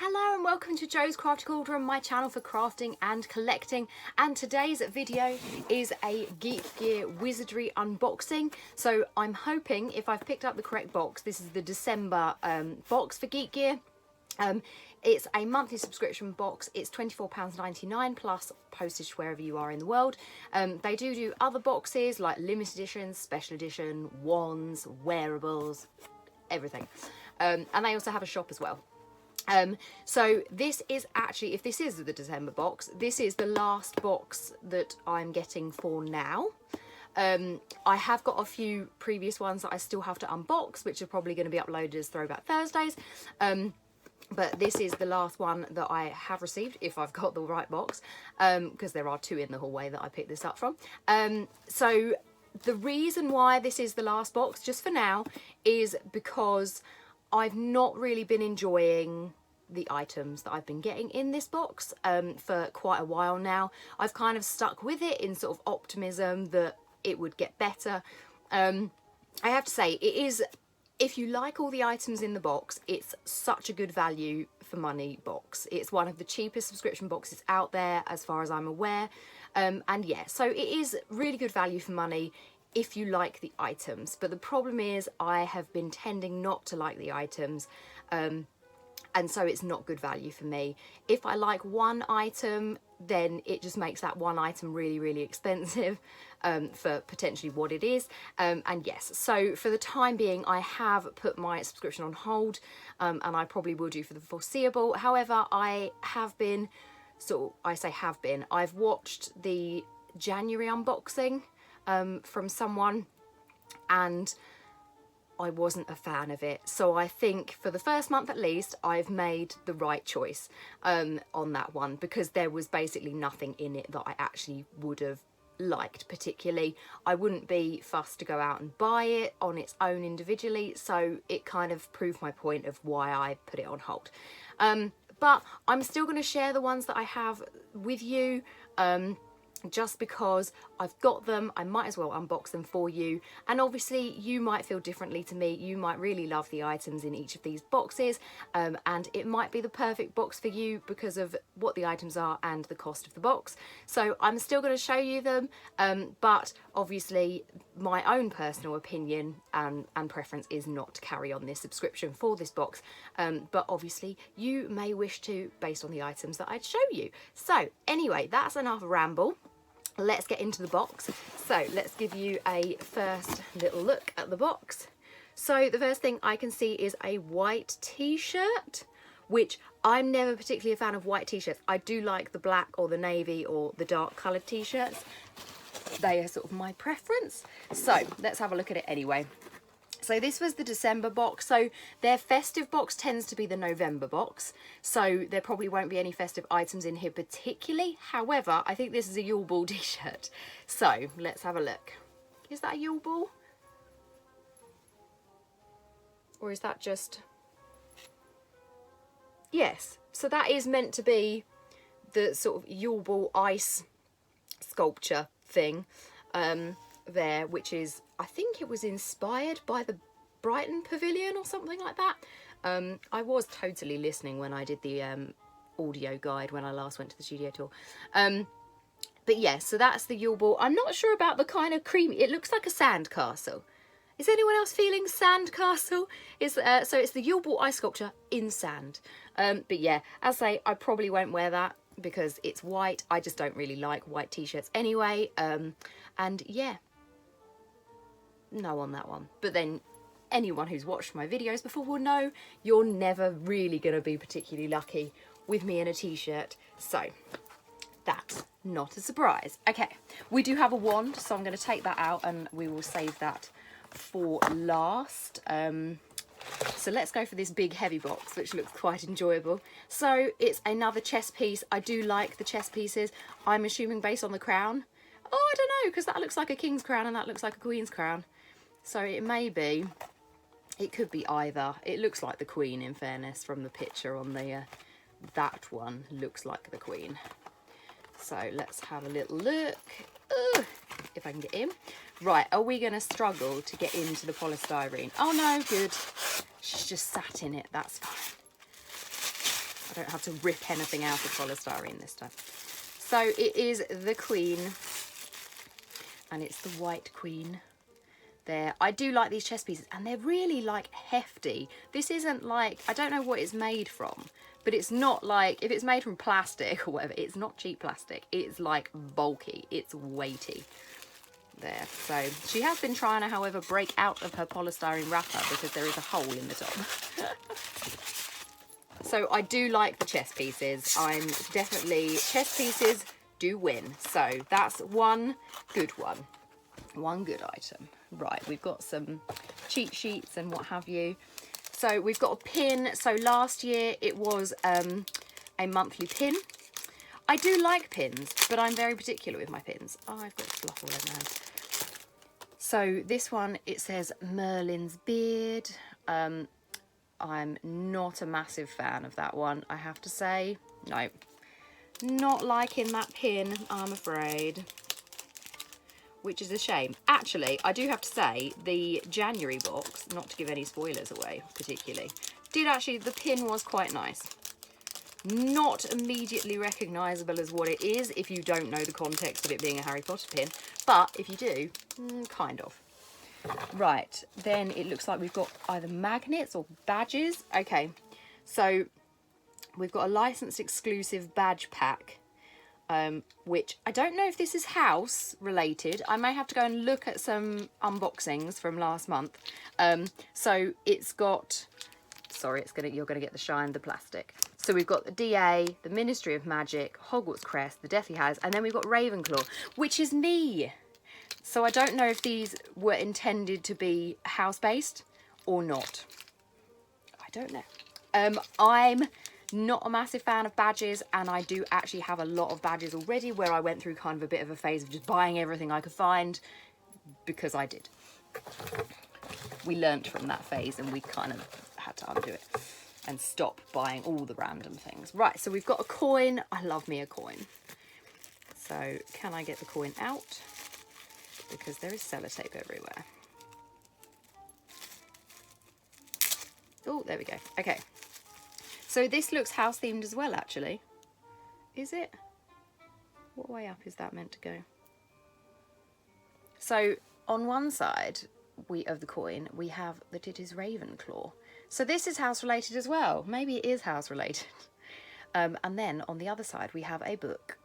Hello and welcome to Jo's Crafty Cauldron, my channel for crafting and collecting, and today's video is a Geek Gear Wizardry unboxing. So I'm hoping, if I've picked up the correct box, this is the December box for Geek Gear. It's a monthly subscription box. It's £24.99 plus postage wherever you are in the world. They do other boxes like limited editions, special edition, wands, wearables, everything. And they also have a shop as well. So this is actually, if this is the December box, this is the last box that I'm getting for now. I have got a few previous ones that I still have to unbox, which are probably going to be uploaded as Throwback Thursdays. But this is the last one that I have received, if I've got the right box, because there are two in the hallway that I picked this up from. So the reason why this is the last box, just for now, is because I've not really been enjoying the items that I've been getting in this box for quite a while now. I've kind of stuck with it in sort of optimism that it would get better. I have to say, it is, if you like all the items in the box, it's such a good value for money box. It's one of the cheapest subscription boxes out there as far as I'm aware. And yeah, so it is really good value for money if you like the items. But the problem is I have been tending not to like the items, and so it's not good value for me. If I like one item, then it just makes that one item really, really expensive for potentially what it is. And yes, so for the time being, I have put my subscription on hold, and I probably will do for the foreseeable. However, I have been, I've watched the January unboxing from someone, and I wasn't a fan of it. So I think for the first month at least, I've made the right choice on that one, because there was basically nothing in it that I actually would have liked particularly. I wouldn't be fussed to go out and buy it on its own individually, so it kind of proved my point of why I put it on hold. But I'm still going to share the ones that I have with you, just because I've got them. I might as well unbox them for you, and obviously you might feel differently to me. You might really love the items in each of these boxes, and it might be the perfect box for you because of what the items are and the cost of the box. So I'm still going to show you them, but obviously my own personal opinion and preference is not to carry on this subscription for this box, but obviously you may wish to based on the items that I'd show you. So anyway, that's enough ramble. Let's get into the box. So let's give you a first little look at the box. So the first thing I can see is a white t-shirt, which I'm never particularly a fan of white t-shirts. I do like the black or the navy or the dark coloured t-shirts. They are sort of my preference. So let's have a look at it anyway. So this was the December box. So their festive box tends to be the November box. So there probably won't be any festive items in here particularly. However, I think this is a Yule Ball t-shirt. So let's have a look. Is that a Yule Ball? Or is that just... Yes. So that is meant to be the sort of Yule Ball ice sculpture thing there, which is, I think it was inspired by the Brighton Pavilion or something like that. I was totally listening when I did the audio guide when I last went to the studio tour. But yeah, so that's the Yule Ball. I'm not sure about the kind of creamy, it looks like a sand castle. Is anyone else feeling sand castle? So it's the Yule Ball ice sculpture in sand. But yeah, as I say, I probably won't wear that because it's white. I just don't really like white t-shirts anyway. And yeah, no on that one. But then anyone who's watched my videos before will know you're never really going to be particularly lucky with me in a t-shirt. So that's not a surprise. Okay, we do have a wand, so I'm going to take that out and we will save that for last. So let's go for this big heavy box, which looks quite enjoyable. So it's another chess piece. I do like the chess pieces. I'm assuming based on the crown. Oh, I don't know, because that looks like a king's crown and that looks like a queen's crown. So it may be, it could be either. It looks like the queen, in fairness, from the picture on the, that one looks like the queen. So let's have a little look. If I can get in. Right, are we going to struggle to get into the polystyrene? Oh no, good. She's just sat in it, that's fine. I don't have to rip anything out of polystyrene this time. So it is the Queen, and it's the White Queen there. I do like these chess pieces, and they're really like hefty. This isn't like, I don't know what it's made from, but it's not like, if it's made from plastic or whatever, it's not cheap plastic. It's like bulky, it's weighty. There, so she has been trying to, however, break out of her polystyrene wrapper because there is a hole in the top. So I do like the chess pieces. I'm definitely, chess pieces do win. So that's one good one. One good item. Right, we've got some cheat sheets and what have you. So we've got a pin. So last year it was a monthly pin. I do like pins, but I'm very particular with my pins. Oh, I've got fluff all over my hands. So this one, it says Merlin's Beard. I'm not a massive fan of that one, I have to say. No, not liking that pin, I'm afraid. Which is a shame. Actually, I do have to say, the January box, not to give any spoilers away particularly, did actually, the pin was quite nice. Not immediately recognisable as what it is if you don't know the context of it being a Harry Potter pin, but if you do, kind of. Right, then it looks like we've got either magnets or badges. Okay, so we've got a licensed exclusive badge pack, which I don't know if this is house related. I may have to go and look at some unboxings from last month. So it's got, sorry, you're gonna get the shine, the plastic. So we've got the DA, the Ministry of Magic, Hogwarts Crest, the Deathly Hallows, and then we've got Ravenclaw, which is me. So I don't know if these were intended to be house-based or not. I don't know. I'm not a massive fan of badges, and I do actually have a lot of badges already, where I went through kind of a bit of a phase of just buying everything I could find, because I did. We learnt from that phase, and we kind of had to undo it and stop buying all the random things. Right, so we've got a coin. I love me a coin. So can I get the coin out? Because there is sellotape everywhere. Oh, there we go. Okay. So this looks house themed as well, actually. Is it? What way up is that meant to go? So on one side of the coin, we have that it is Ravenclaw. So this is house related as well. Maybe it is house related. And then on the other side, we have a book.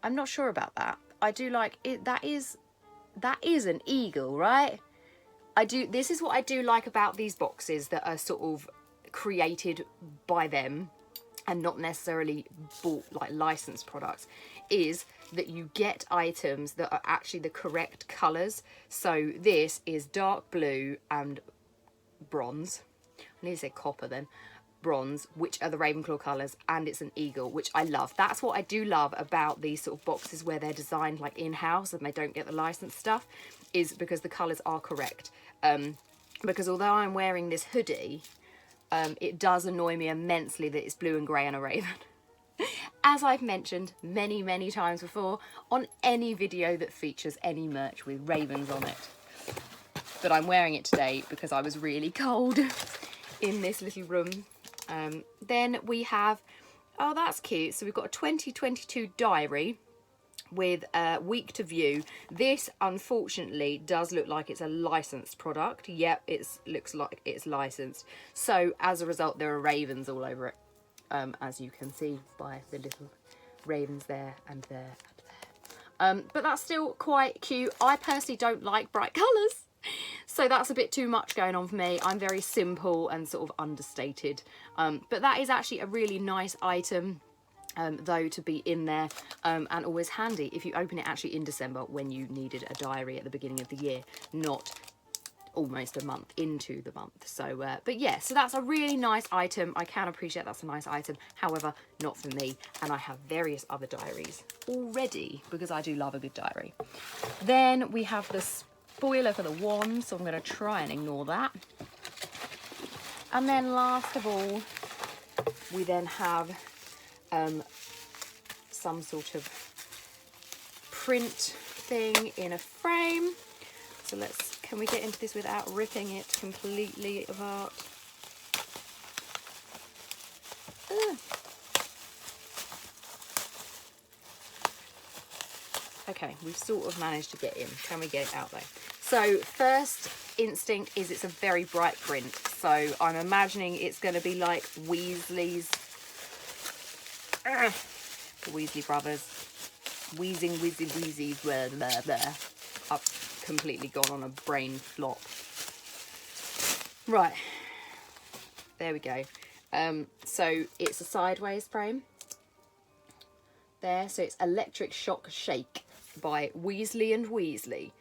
I'm not sure about that. I do like it. That is an eagle, right? This is what I do like about these boxes that are sort of created by them and not necessarily bought like licensed products, is that you get items that are actually the correct colours. So this is dark blue and bronze. I need to say copper then. Bronze, which are the Ravenclaw colours, and it's an eagle, which I love. That's what I do love about these sort of boxes where they're designed like in-house and they don't get the licensed stuff, is because the colours are correct. Because although I'm wearing this hoodie, it does annoy me immensely that it's blue and grey and a raven. As I've mentioned many, many times before on any video that features any merch with ravens on it. But I'm wearing it today because I was really cold in this little room. Then we have, oh, that's cute. So we've got a 2022 diary with week to view. This unfortunately does look like it's a licensed product. Yep, it looks like it's licensed. So as a result, there are ravens all over it, as you can see by the little ravens there and there and there. But that's still quite cute. I personally don't like bright colours, so that's a bit too much going on for me. I'm very simple and sort of understated. But that is actually a really nice item, though, to be in there, and always handy if you open it actually in December when you needed a diary at the beginning of the year, not almost a month into the month. So, but yeah, so that's a really nice item. I can appreciate that's a nice item. However, not for me. And I have various other diaries already because I do love a good diary. Then we have the spoiler for the wand, so I'm going to try and ignore that. And then last of all, we then have some sort of print thing in a frame. So can we get into this without ripping it completely apart? Okay, we've sort of managed to get in. Can we get it out though? So first instinct is it's a very bright print. So I'm imagining it's going to be like Weasley's, the Weasley brothers, wheezing, wheezy, blah, blah, blah. I've completely gone on a brain flop. Right, there we go. So it's a sideways frame. There, so it's Electric Shock Shake by Weasley and Weasley.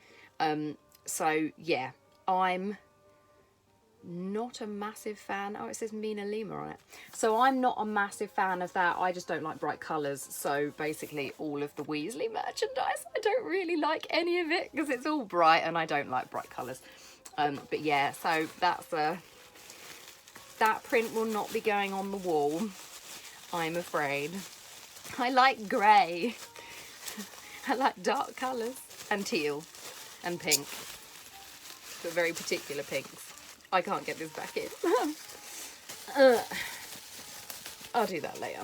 So yeah, I'm not a massive fan. Oh, it says Mina Lima on it. So I'm not a massive fan of that. I just don't like bright colours. So basically all of the Weasley merchandise, I don't really like any of it because it's all bright and I don't like bright colours. But yeah, so that's that print will not be going on the wall, I'm afraid. I like grey. I like dark colours and teal and pink, but very particular pinks. I can't get this back in. I'll do that later.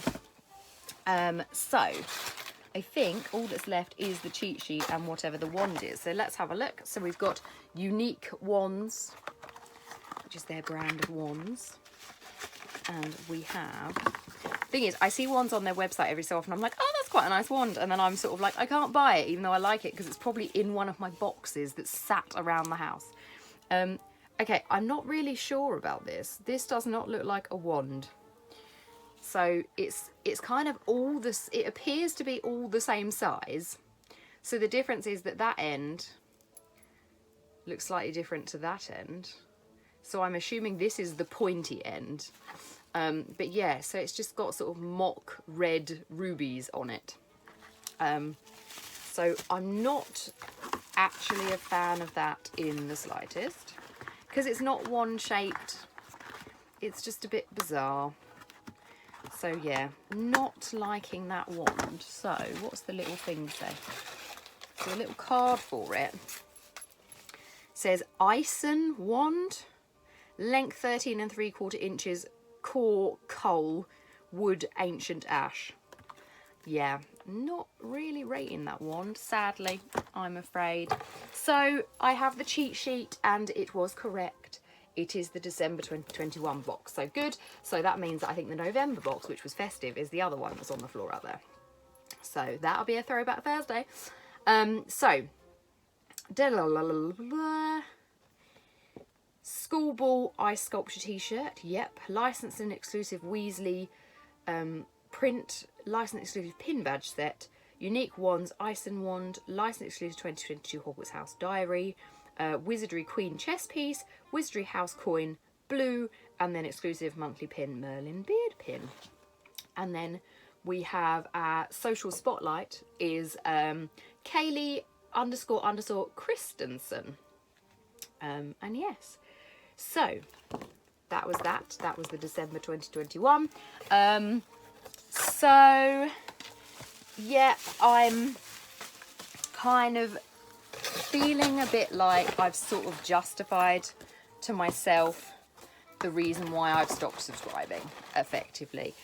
So I think all that's left is the cheat sheet and whatever the wand is. So let's have a look. So we've got Unique Wands, which is their brand of wands. And we have, thing is, I see wands on their website every so often. I'm like, oh, that's quite a nice wand. And then I'm sort of like, I can't buy it, even though I like it, because it's probably in one of my boxes that's sat around the house. Okay, I'm not really sure about this. This does not look like a wand. So it's kind of all this, it appears to be all the same size. So the difference is that that end looks slightly different to that end. So I'm assuming this is the pointy end. But yeah, so it's just got sort of mock red rubies on it. So I'm not actually a fan of that in the slightest, because it's not wand shaped. It's just a bit bizarre. So yeah, not liking that wand. So what's the little thing say? So a little card for it. It says Ison wand, length 13 3/4 inches, core coal, wood ancient ash. Yeah, not really rating that wand, sadly, I'm afraid. So I have the cheat sheet and it was correct. It is the December 2021 box. So good. So that means that I think the November box, which was festive, is the other one that's on the floor out there. So that'll be a throwback Thursday. So Schoolball ice sculpture t-shirt. Yep. Licensed and exclusive Weasley print, licensed exclusive pin badge set. Unique wands, Ison wand, licensed exclusive 2022 Hogwarts House diary. Wizardry Queen chess piece, Wizardry House coin, blue, and then exclusive monthly pin, Merlin beard pin. And then we have our social spotlight is Kaylee __ Christensen. And yes, so that was that. That was the December 2021. So yeah, I'm kind of feeling a bit like I've sort of justified to myself the reason why I've stopped subscribing effectively,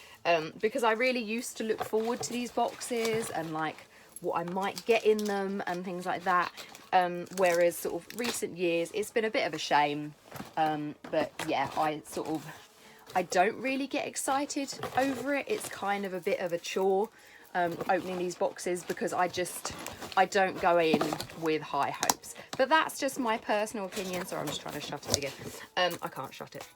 because I really used to look forward to these boxes and like what I might get in them and things like that, whereas sort of recent years it's been a bit of a shame, but yeah, I don't really get excited over it. It's kind of a bit of a chore opening these boxes, because I don't go in with high hopes. But that's just my personal opinion. Sorry, I'm just trying to shut it again. I can't shut it.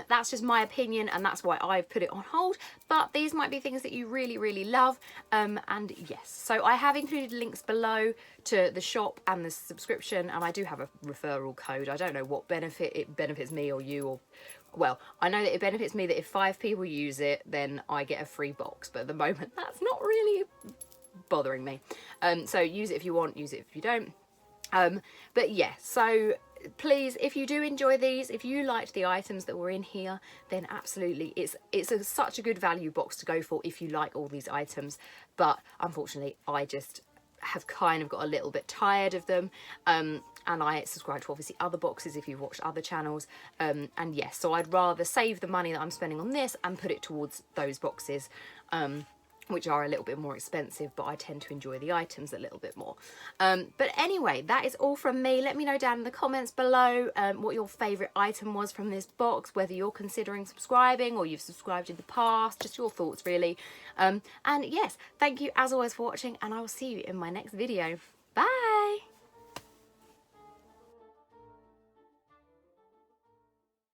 That's just my opinion, and that's why I've put it on hold. But these might be things that you really, really love. And yes, so I have included links below to the shop and the subscription, and I do have a referral code. I don't know what benefit it benefits me or you, or well, I know that it benefits me that if 5 people use it, then I get a free box. But at the moment, that's not really bothering me. So use it if you want, use it if you don't. But yeah, so please, if you do enjoy these, if you liked the items that were in here, then absolutely, it's such a good value box to go for if you like all these items. But unfortunately, I just have kind of got a little bit tired of them, and I subscribe to obviously other boxes if you've watched other channels, and yes, so I'd rather save the money that I'm spending on this and put it towards those boxes, which are a little bit more expensive, but I tend to enjoy the items a little bit more. But anyway, that is all from me. Let me know down in the comments below what your favourite item was from this box, whether you're considering subscribing or you've subscribed in the past, just your thoughts really. And yes, thank you as always for watching, and I will see you in my next video. Bye!